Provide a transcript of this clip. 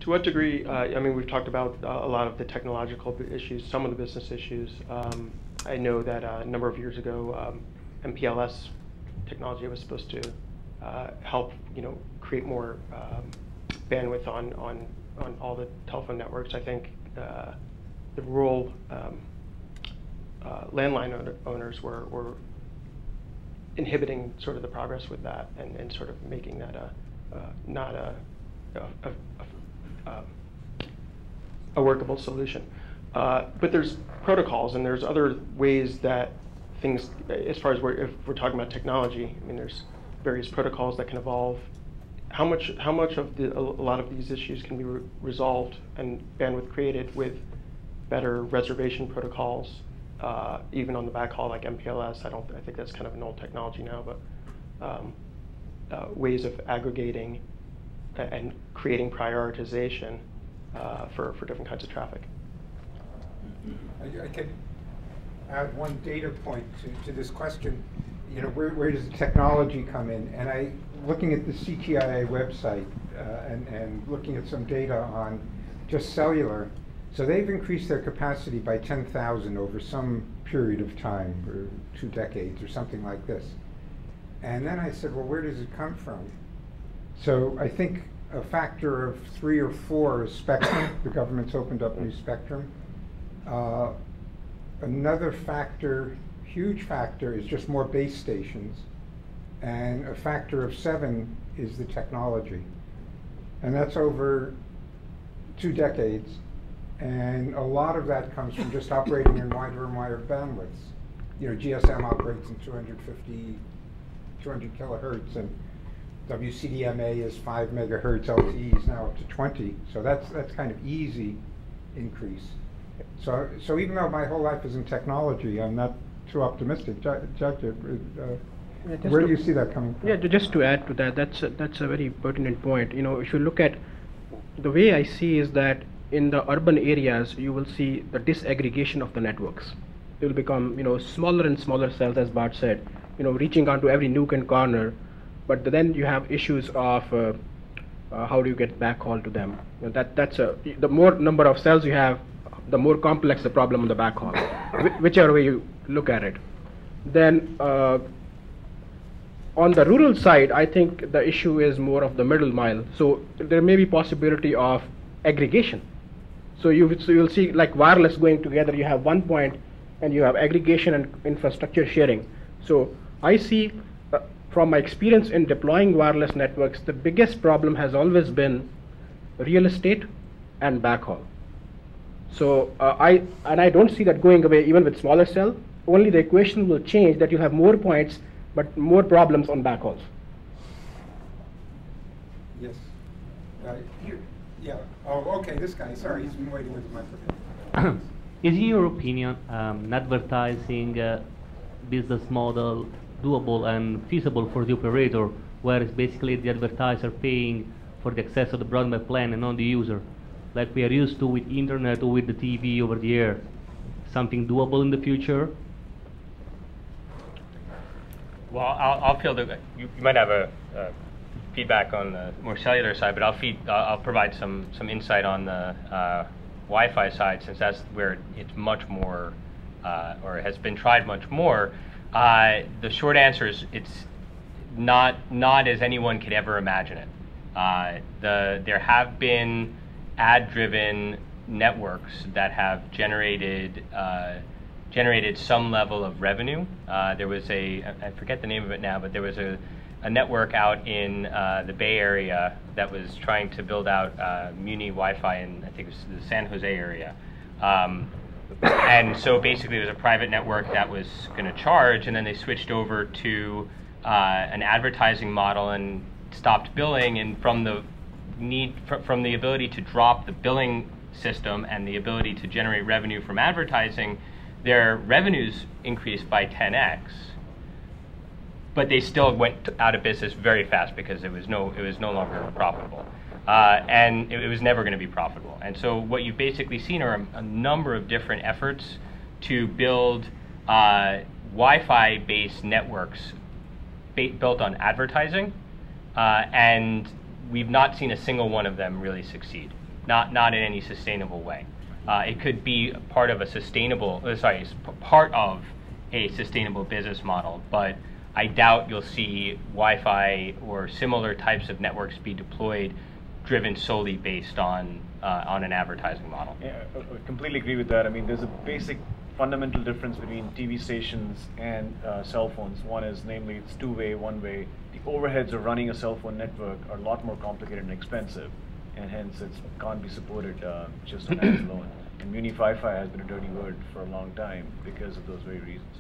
To what degree, I mean, we've talked about a lot of the technological issues, some of the business issues. I know that a number of years ago, MPLS technology was supposed to help, create more bandwidth on all the telephone networks. I think the rural landline owners were inhibiting sort of the progress with that and sort of making that not a workable solution. But there's protocols and there's other ways that things, as far as if we're talking about technology, I mean, there's various protocols that can evolve. How much of a lot of these issues can be resolved and bandwidth created with better reservation protocols, even on the backhaul like MPLS? I think that's kind of an old technology now, but ways of aggregating and creating prioritization for different kinds of traffic. I can add one data point to this question. Where does the technology come in? And looking at the CTIA website and looking at some data on just cellular, so they've increased their capacity by 10,000 over some period of time, or 2 decades or something like this. And then I said, well, where does it come from? So I think a factor of 3 or 4 is spectrum. The government's opened up new spectrum. Another factor, huge factor, is just more base stations. And a factor of 7 is the technology. And that's over 2 decades. And a lot of that comes from just operating in wider and wider bandwidths. GSM operates in 200 kilohertz, and WCDMA is 5 megahertz, LTE is now up to 20. So that's kind of easy increase. So even though my whole life is in technology, I'm not too optimistic. Where do you see that coming from? Yeah, just to add to that, that's a very pertinent point. If you look at the way I see is that in the urban areas, you will see the disaggregation of the networks. It will become, smaller and smaller cells, as Bart said, reaching onto every nook and corner. But then you have issues of how do you get backhaul to them? The more number of cells you have, the more complex the problem on the backhaul, whichever way you look at it. Then on the rural side, I think the issue is more of the middle mile. So there may be possibility of aggregation. So you'll see like wireless going together. You have one point, and you have aggregation and infrastructure sharing. So I see, from my experience in deploying wireless networks, the biggest problem has always been real estate and backhaul. So I don't see that going away even with smaller cell. Only the equation will change, that you have more points but more problems on backhauls. Yes. Here. Yeah. Oh, okay. This guy. Sorry, he's been waiting with the microphone. Is, in your opinion, advertising business model doable and feasible for the operator, where it's basically the advertiser paying for the access of the broadband plan and not the user, like we are used to with internet or with the TV over the air? Something doable in the future? Well, I'll field it. You might have a feedback on the more cellular side, but I'll provide some insight on the Wi-Fi side, since that's where it's much more, or has been tried much more. The short answer is it's not as anyone could ever imagine it. There have been ad-driven networks that have generated some level of revenue. There was I forget the name of it now, but there was a network out in the Bay Area that was trying to build out Muni Wi-Fi in, I think it was the San Jose area. And so basically it was a private network that was going to charge, and then they switched over to an advertising model and stopped billing. And from the ability to drop the billing system and the ability to generate revenue from advertising, their revenues increased by 10x. But they still went out of business very fast because it was no longer profitable, and it was never going to be profitable. And so what you've basically seen are a number of different efforts to build Wi-Fi based networks built on advertising, and we've not seen a single one of them really succeed. not in any sustainable way. It could be part of a part of a sustainable business model, but I doubt you'll see Wi-Fi or similar types of networks be deployed driven solely based on an advertising model. Yeah, I completely agree with that. I mean, there's a basic fundamental difference between TV stations and cell phones. One is, namely, it's two-way, one-way. The overheads of running a cell phone network are a lot more complicated and expensive, and hence it can't be supported just on that alone. And Muni Wi-Fi has been a dirty word for a long time because of those very reasons.